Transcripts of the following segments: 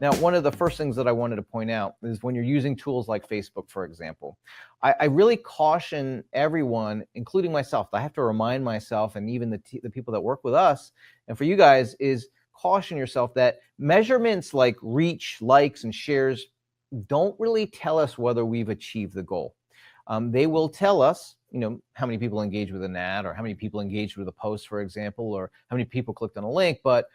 Now, one of the first things that I wanted to point out is when you're using tools like Facebook, for example, I really caution everyone, including myself. I have to remind myself and even the people that work with us, and for you guys, is caution yourself that measurements like reach, likes, and shares don't really tell us whether we've achieved the goal. They will tell us, how many people engaged with an ad, or how many people engaged with a post, for example, or how many people clicked on a link. But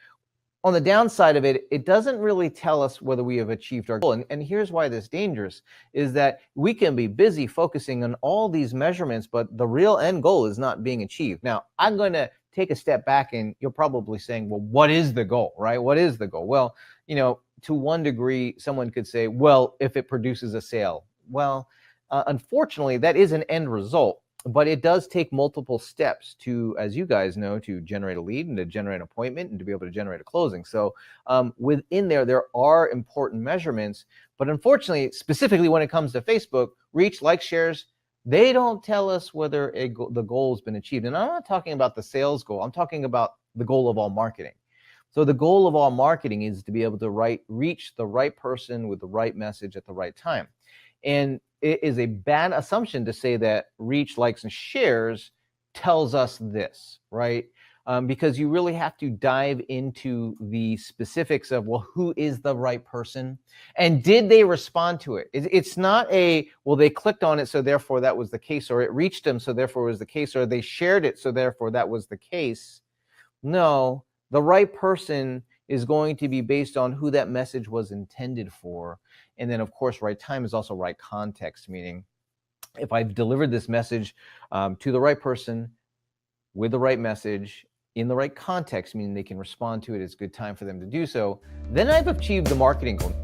on the downside of it, it doesn't really tell us whether we have achieved our goal. And here's why this is dangerous, is that we can be busy focusing on all these measurements, but the real end goal is not being achieved. Now, I'm going to take a step back, and you're probably saying, well, what is the goal, right? What is the goal? Well, to one degree, someone could say, well, if it produces a sale. Well, unfortunately, that is an end result. But it does take multiple steps to, as you guys know, to generate a lead and to generate an appointment and to be able to generate a closing. So within there are important measurements. But unfortunately, specifically when it comes to Facebook, reach, likes, shares, they don't tell us whether the goal has been achieved. And I'm not talking about the sales goal. I'm talking about the goal of all marketing. So the goal of all marketing is to be able to reach the right person with the right message at the right time. And it is a bad assumption to say that reach, likes, and shares tells us this, right? Because you really have to dive into the specifics of, well, who is the right person? And did they respond to it? It's not well, they clicked on it, so therefore that was the case, or it reached them, so therefore it was the case, or they shared it, so therefore that was the case. No, the right person is going to be based on who that message was intended for. And then, of course, right time is also right context, meaning if I've delivered this message to the right person with the right message in the right context, meaning they can respond to it, it's a good time for them to do so, then I've achieved the marketing goal.